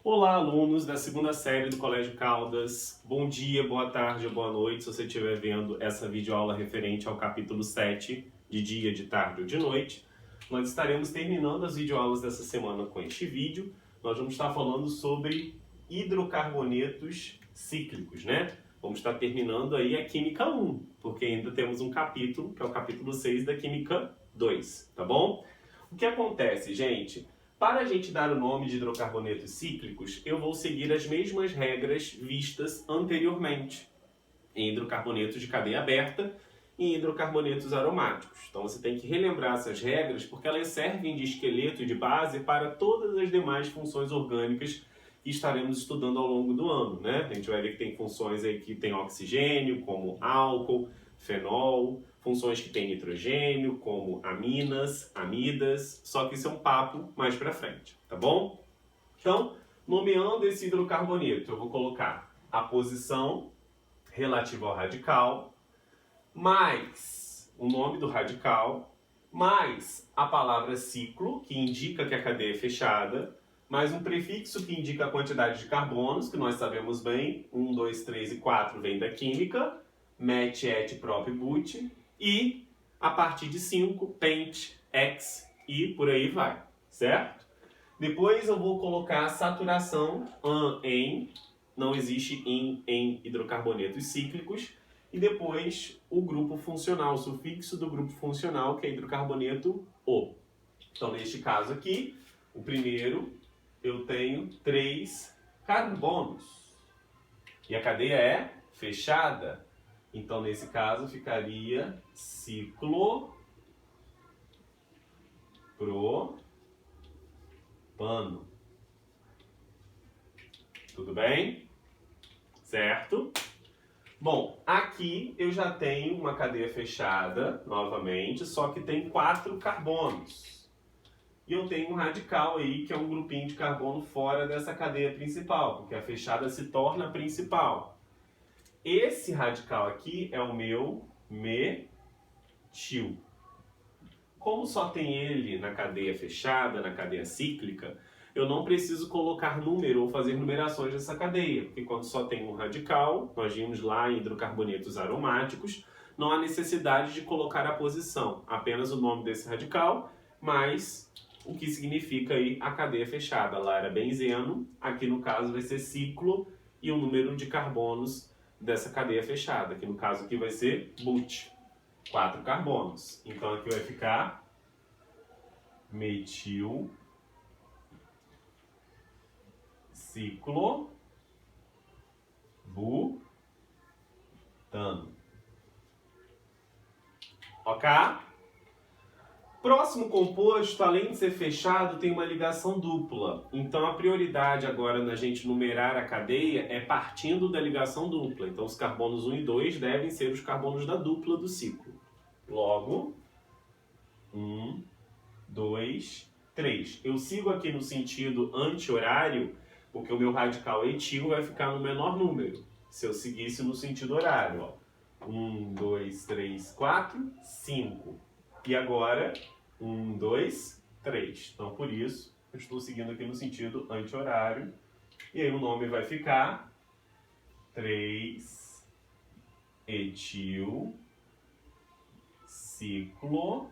Olá, alunos da segunda série do Colégio Caldas. Bom dia, boa tarde ou boa noite, se você estiver vendo essa videoaula referente ao capítulo 7, de dia, de tarde ou de noite. Nós estaremos terminando as videoaulas dessa semana com este vídeo. Nós vamos estar falando sobre hidrocarbonetos cíclicos, né? Vamos estar terminando aí a Química 1, porque ainda temos um capítulo, que é o capítulo 6 da Química 2, tá bom? O que acontece, gente? Para a gente dar o nome de hidrocarbonetos cíclicos, eu vou seguir as mesmas regras vistas anteriormente em hidrocarbonetos de cadeia aberta e em hidrocarbonetos aromáticos. Então você tem que relembrar essas regras porque elas servem de esqueleto e de base para todas as demais funções orgânicas que estaremos estudando ao longo do ano, né? A gente vai ver que tem funções aí que tem oxigênio, como álcool, fenol, funções que têm nitrogênio, como aminas, amidas, só que isso é um papo mais pra frente, tá bom? Então, nomeando esse hidrocarboneto, eu vou colocar a posição relativa ao radical, mais o nome do radical, mais a palavra ciclo, que indica que a cadeia é fechada, mais um prefixo que indica a quantidade de carbonos, que nós sabemos bem, 1, 2, 3 e 4 vem da química, met, et, prop e but, e a partir de 5, pent, ex e por aí vai, certo? Depois eu vou colocar a saturação an, em, não existe em hidrocarbonetos cíclicos, e depois o grupo funcional, o sufixo do grupo funcional, que é hidrocarboneto O. Então, neste caso aqui, o primeiro, eu tenho 3 carbonos. E a cadeia é fechada. Então, nesse caso, ficaria ciclo propano. Tudo bem? Certo? Bom, aqui eu já tenho uma cadeia fechada, novamente, só que tem 4 carbonos. E eu tenho um radical aí, que é um grupinho de carbono fora dessa cadeia principal, porque a fechada se torna a principal. Esse radical aqui é o meu metil. Como só tem ele na cadeia fechada, na cadeia cíclica, eu não preciso colocar número ou fazer numerações dessa cadeia, porque quando só tem um radical, nós vimos lá em hidrocarbonetos aromáticos, não há necessidade de colocar a posição, apenas o nome desse radical, mais o que significa aí a cadeia fechada. Lá era benzeno, aqui no caso vai ser ciclo e o número de carbonos dessa cadeia fechada, que no caso aqui vai ser but, 4 carbonos. Então aqui vai ficar metil ciclo butano. Ok? Próximo composto, além de ser fechado, tem uma ligação dupla. Então a prioridade agora na gente numerar a cadeia é partindo da ligação dupla. Então os carbonos 1 e 2 devem ser os carbonos da dupla do ciclo. Logo, 1, 2, 3. Eu sigo aqui no sentido anti-horário, porque o meu radical etil vai ficar no menor número. Se eu seguisse no sentido horário, ó. 1, 2, 3, 4, 5. E agora, 1, 2, 3. Então, por isso, eu estou seguindo aqui no sentido anti-horário. E aí o nome vai ficar 3-etil ciclo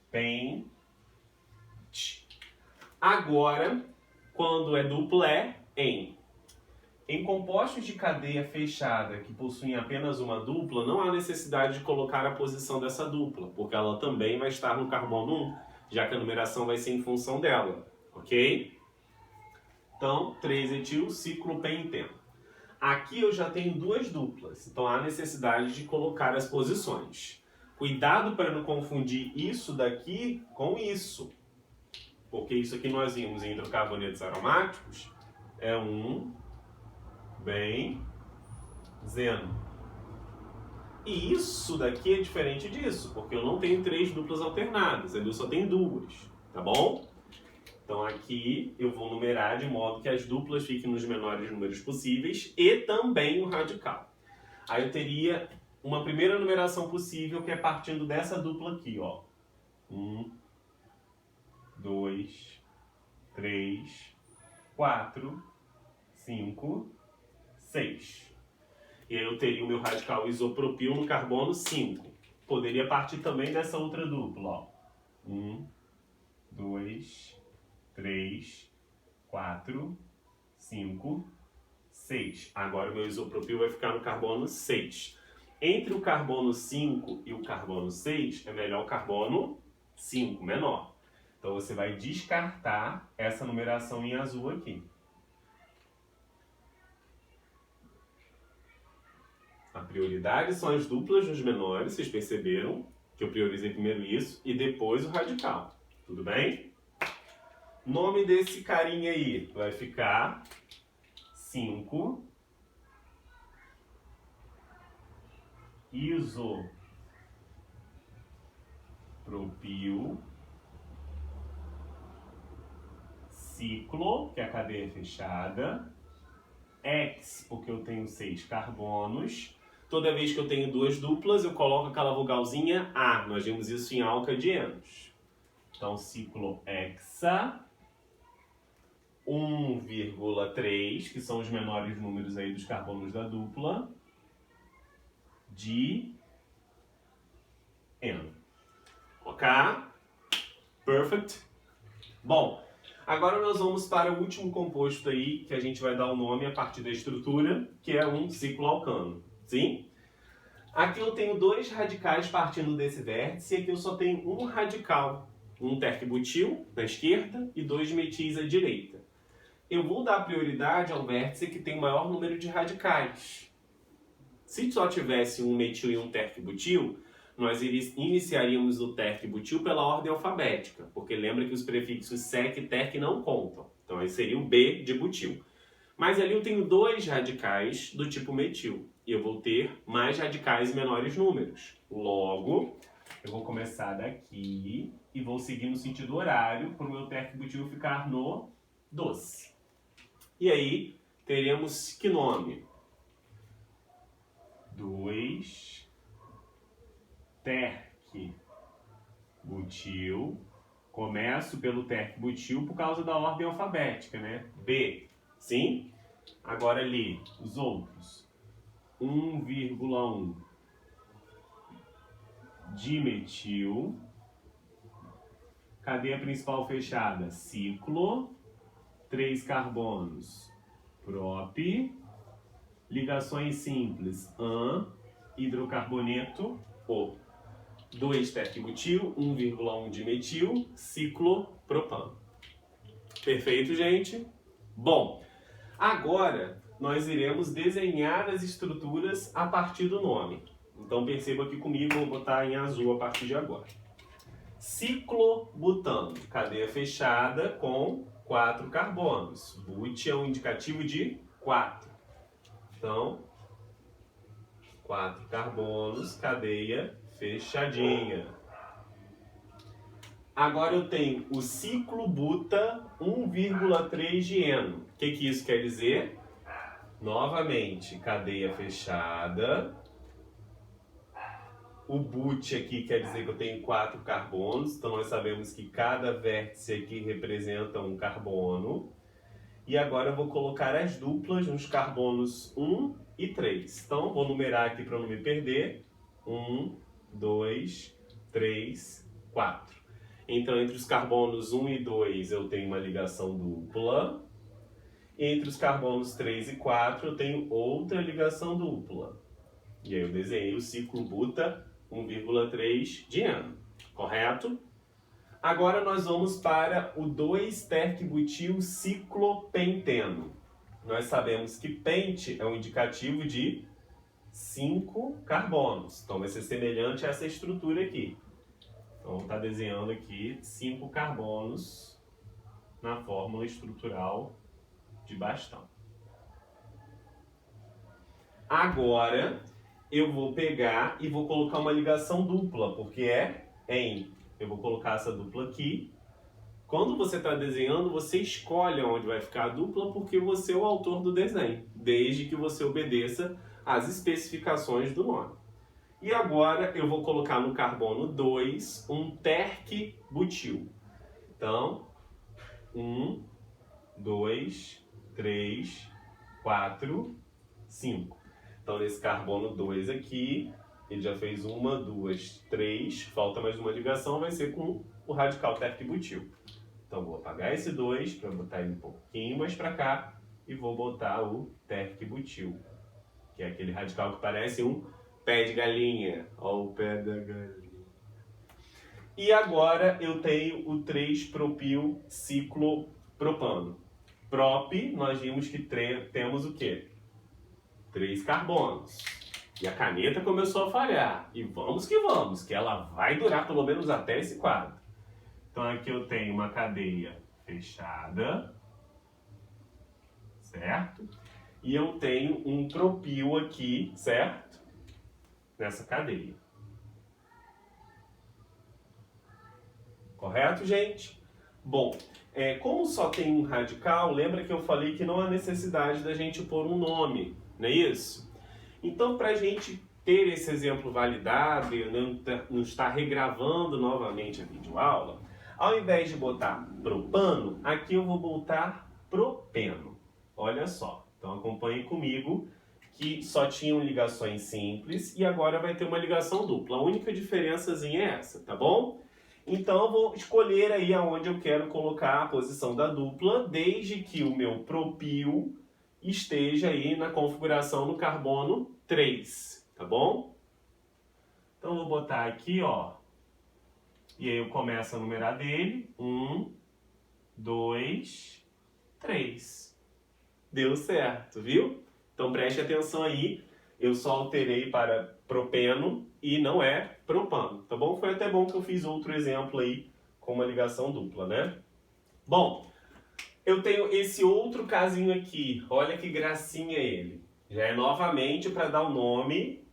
pent. Agora, quando é duplo, é em. Em compostos de cadeia fechada que possuem apenas uma dupla, não há necessidade de colocar a posição dessa dupla, porque ela também vai estar no carbono 1, já que a numeração vai ser em função dela, ok? Então, 3-etil ciclo penteno. Aqui eu já tenho 2 duplas, então há necessidade de colocar as posições. Cuidado para não confundir isso daqui com isso, porque isso aqui nós vimos em hidrocarbonetos aromáticos, é um benzeno. E isso daqui é diferente disso, porque eu não tenho 3 duplas alternadas, ali eu só tenho 2, tá bom? Então aqui eu vou numerar de modo que as duplas fiquem nos menores números possíveis e também o radical. Aí eu teria uma primeira numeração possível que é partindo dessa dupla aqui, ó. 1, 2, 3, 4, 5, 6. E aí eu teria o meu radical isopropil no carbono 5. Poderia partir também dessa outra dupla, ó. 1, 2, 3, 4, 5, 6. Agora o meu isopropil vai ficar no carbono 6. Entre o carbono 5 e o carbono 6, é melhor o carbono 5, menor. Então você vai descartar essa numeração em azul aqui. A prioridade são as duplas nos menores, vocês perceberam que eu priorizei primeiro isso e depois o radical. Tudo bem? Nome desse carinha aí vai ficar 5 isopropil ciclo, que é a cadeia fechada, X, porque eu tenho 6 carbonos. Toda vez que eu tenho duas duplas, eu coloco aquela vogalzinha A. Nós vimos isso em alcadienos. Então, ciclo hexa, 1,3, que são os menores números aí dos carbonos da dupla, de N. Ok? Perfect? Bom, agora nós vamos para o último composto aí, que a gente vai dar o nome a partir da estrutura, que é um ciclo alcano. Sim? Aqui eu tenho dois radicais partindo desse vértice, e aqui eu só tenho um radical, um terc-butil na esquerda e 2 metis à direita. Eu vou dar prioridade ao vértice que tem o maior número de radicais. Se só tivesse um metil e um terc-butil, nós iniciaríamos o terc-butil pela ordem alfabética, porque lembra que os prefixos sec e terc não contam. Então aí seria o B de butil. Mas ali eu tenho dois radicais do tipo metil. E eu vou ter mais radicais em menores números. Logo, eu vou começar daqui e vou seguir no sentido horário para o meu terc-butil ficar no 12. E aí, teremos que nome? 2 terc-butil. Começo pelo terc-butil por causa da ordem alfabética, né? B. Sim? Agora ali, os outros. 1,1 dimetil. Cadeia principal fechada, ciclo. 3 carbonos, prop. Ligações simples, AN, hidrocarboneto, O. 2 terc-butil, 1,1 dimetil, ciclo propano. Perfeito, gente? Bom, agora nós iremos desenhar as estruturas a partir do nome. Então perceba aqui comigo, vou botar em azul a partir de agora. Ciclobutano, cadeia fechada com 4 carbonos. But é um indicativo de 4. Então, 4 carbonos, cadeia fechadinha. Agora eu tenho o ciclobuta 1,3 de eno. O que isso quer dizer? Novamente, cadeia fechada. O but aqui quer dizer que eu tenho 4 carbonos. Então nós sabemos que cada vértice aqui representa um carbono. E agora eu vou colocar as duplas nos carbonos 1 e 3. Então vou numerar aqui para não me perder. 1, 2, 3, 4. Então entre os carbonos 1 e 2 eu tenho uma ligação dupla. Entre os carbonos 3 e 4 eu tenho outra ligação dupla. E aí eu desenhei o ciclo buta 1,3 de eno. Correto? Agora nós vamos para o 2 terc-butil ciclopenteno. Nós sabemos que pente é um indicativo de 5 carbonos. Então vai ser semelhante a essa estrutura aqui. Então vamos estar desenhando aqui 5 carbonos na fórmula estrutural de bastão. Agora eu vou pegar e vou colocar uma ligação dupla, porque é em. Eu vou colocar essa dupla aqui. Quando você está desenhando, você escolhe onde vai ficar a dupla, porque você é o autor do desenho, desde que você obedeça às especificações do nome. E agora eu vou colocar no carbono 2 um terc-butil. Então, 1, 2, 3, 4, 5. Então, nesse carbono 2 aqui, ele já fez 1, 2, 3, falta mais uma ligação, vai ser com o radical térquico-butil. Então, vou apagar esse 2 para botar ele um pouquinho mais para cá e vou botar o térquico-butil, que é aquele radical que parece um pé de galinha. Olha o pé da galinha. E agora eu tenho o 3-propil-ciclopropano. Prop, nós vimos que temos o quê? 3 carbonos. E a caneta começou a falhar. E vamos, que ela vai durar pelo menos até esse quadro. Então aqui eu tenho uma cadeia fechada, certo? E eu tenho um propil aqui, certo? Nessa cadeia. Correto, gente? Bom, como só tem um radical, lembra que eu falei que não há necessidade da gente pôr um nome, não é isso? Então, para a gente ter esse exemplo validado e não estar regravando novamente a videoaula, ao invés de botar propano, aqui eu vou botar propeno. Olha só, então acompanhe comigo que só tinham ligações simples e agora vai ter uma ligação dupla. A única diferençazinha é essa, tá bom? Então eu vou escolher aí aonde eu quero colocar a posição da dupla, desde que o meu propil esteja aí na configuração no carbono 3, tá bom? Então eu vou botar aqui, ó, e aí eu começo a numerar dele, 1, 2, 3. Deu certo, viu? Então preste atenção aí, eu só alterei para propeno e não é propano, tá bom? Foi até bom que eu fiz outro exemplo aí com uma ligação dupla, né? Bom, eu tenho esse outro casinho aqui, olha que gracinha ele. Já é novamente para dar o nome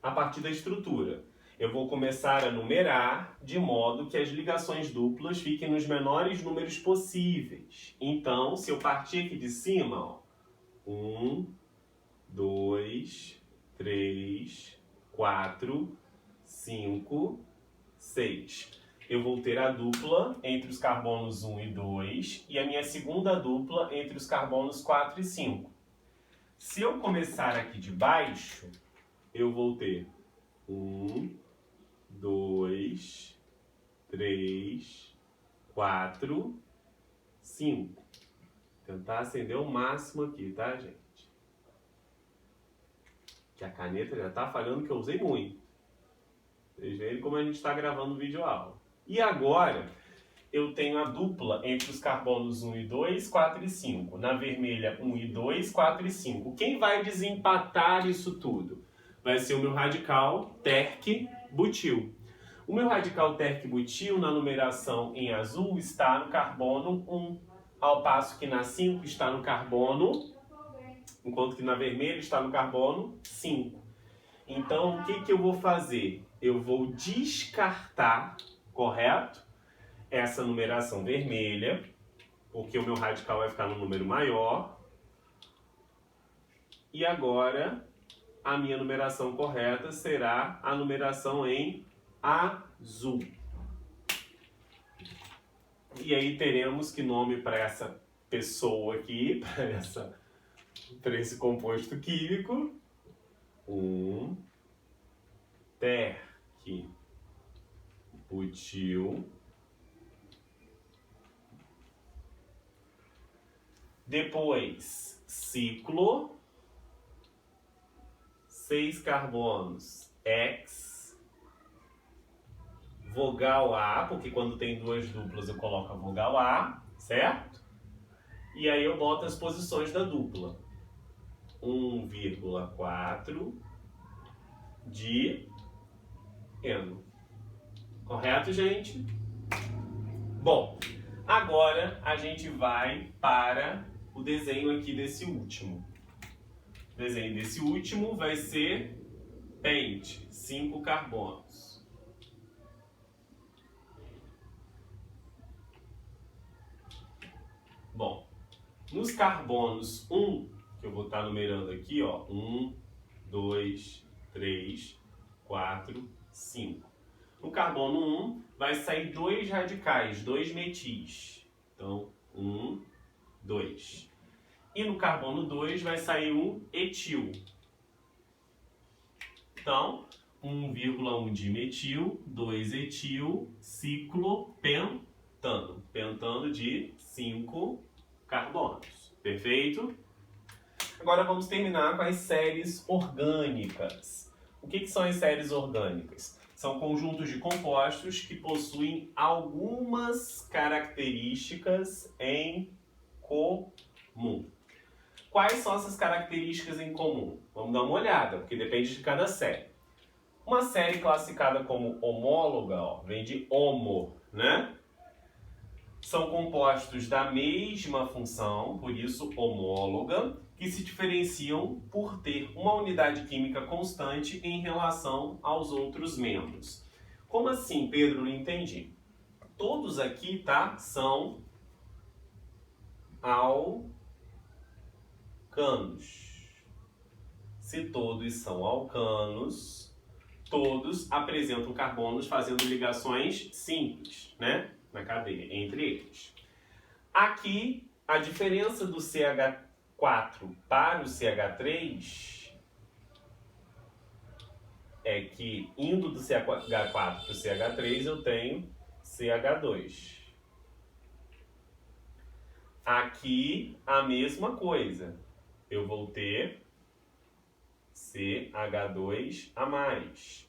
a partir da estrutura. Eu vou começar a numerar de modo que as ligações duplas fiquem nos menores números possíveis. Então, se eu partir aqui de cima, ó, 1, 2, 3, 4, 5, 6. Eu vou ter a dupla entre os carbonos 1 e 2 e a minha segunda dupla entre os carbonos 4 e 5. Se eu começar aqui de baixo, eu vou ter 1, 2, 3, 4, 5. Tentar acender o máximo aqui, tá, gente? Que a caneta já tá falhando que eu usei muito. Vocês veem como a gente está gravando o vídeo aula. E agora, eu tenho a dupla entre os carbonos 1 e 2, 4 e 5. Na vermelha, 1 e 2, 4 e 5. Quem vai desempatar isso tudo? Vai ser o meu radical térquico-butil. O meu radical térquico-butil, na numeração em azul, está no carbono 1, ao passo que na 5 está no carbono, enquanto que na vermelha está no carbono 5. Então, o que eu vou fazer? Eu vou descartar, correto? Essa numeração vermelha, porque o meu radical vai ficar no número maior. E agora, a minha numeração correta será a numeração em azul. E aí teremos que nome para essa pessoa aqui, para esse composto químico, térquico-butil. Depois, ciclo, 6 carbonos, X, vogal A, porque quando tem duas duplas eu coloco a vogal A, certo? E aí eu boto as posições da dupla. 1,4 de eno. Correto, gente? Bom, agora a gente vai para o desenho aqui desse último. O desenho desse último vai ser pente, 5 carbonos. Bom, nos carbonos 1, que eu vou estar numerando aqui, ó, 1, 2, 3, 4, 5. No carbono 1 vai sair 2 radicais, 2 metis. Então, 1, 2. E no carbono 2 vai sair um etil. Então, 1,1 dimetil, 2 etil, ciclopentano. Pentano de 5 carbonos. Perfeito? Agora vamos terminar com as séries orgânicas. O que são as séries orgânicas? São conjuntos de compostos que possuem algumas características em comum. Quais são essas características em comum? Vamos dar uma olhada, porque depende de cada série. Uma série classificada como homóloga, ó, vem de homo, né? São compostos da mesma função, por isso homóloga, que se diferenciam por ter uma unidade química constante em relação aos outros membros. Como assim, Pedro? Não entendi. Todos aqui, tá, são alcanos. Se todos são alcanos, todos apresentam carbonos fazendo ligações simples, né, na cadeia, entre eles. Aqui, a diferença do CH4 para o CH3 é que, indo do CH4 para o CH3, eu tenho CH2. Aqui, a mesma coisa. Eu vou ter CH2 a mais.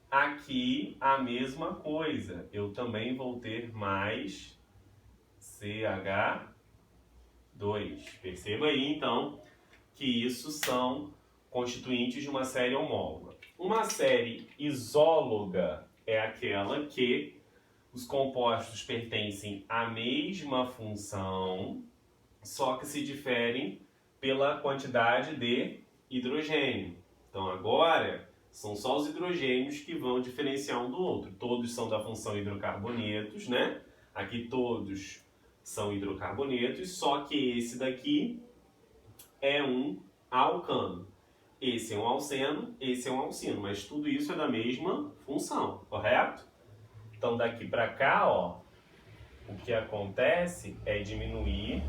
Aqui, a mesma coisa. Eu também vou ter mais CH2. Perceba aí, então, que isso são constituintes de uma série homóloga. Uma série isóloga é aquela que os compostos pertencem à mesma função, só que se diferem pela quantidade de hidrogênio. Então, agora, são só os hidrogênios que vão diferenciar um do outro. Todos são da função hidrocarbonetos, né? Aqui todos são hidrocarbonetos, só que esse daqui é um alcano. Esse é um alceno, esse é um alcino, mas tudo isso é da mesma função, correto? Então, daqui para cá, ó, o que acontece é diminuir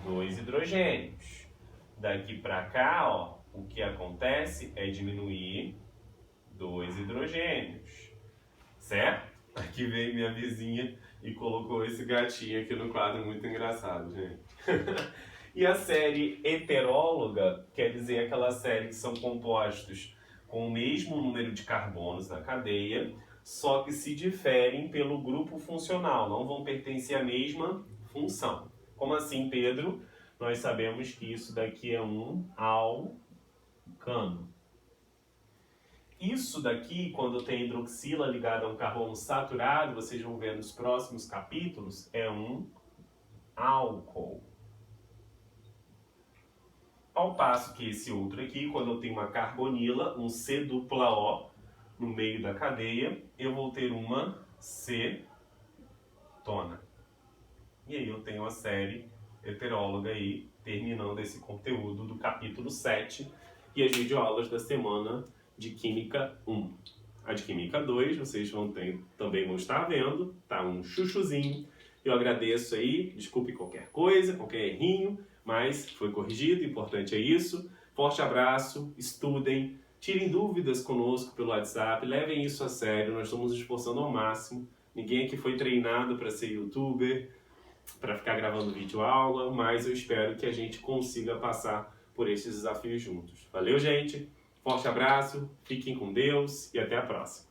2 hidrogênios. Daqui para cá, ó, o que acontece é diminuir 2 hidrogênios. Certo? Aqui veio minha vizinha e colocou esse gatinho aqui no quadro, muito engraçado, gente. E a série heteróloga quer dizer aquela série que são compostos com o mesmo número de carbonos na cadeia, só que se diferem pelo grupo funcional, não vão pertencer à mesma função. Como assim, Pedro? Nós sabemos que isso daqui é um alcano. Isso daqui, quando tem hidroxila ligada a um carbono saturado, vocês vão ver nos próximos capítulos, é um álcool. Ao passo que esse outro aqui, quando eu tenho uma carbonila, um C-O, no meio da cadeia, eu vou ter uma cetona. E aí eu tenho a série heteróloga aí, terminando esse conteúdo do capítulo 7 e as videoaulas da semana de Química 1. A de Química 2, vocês também vão estar vendo, tá um chuchuzinho. Eu agradeço aí, desculpe qualquer coisa, qualquer errinho, mas foi corrigido, importante é isso. Forte abraço, estudem, tirem dúvidas conosco pelo WhatsApp, levem isso a sério, nós estamos nos esforçando ao máximo. Ninguém aqui foi treinado para ser youtuber, para ficar gravando vídeo aula, mas eu espero que a gente consiga passar por esses desafios juntos. Valeu, gente? Forte abraço, fiquem com Deus e até a próxima.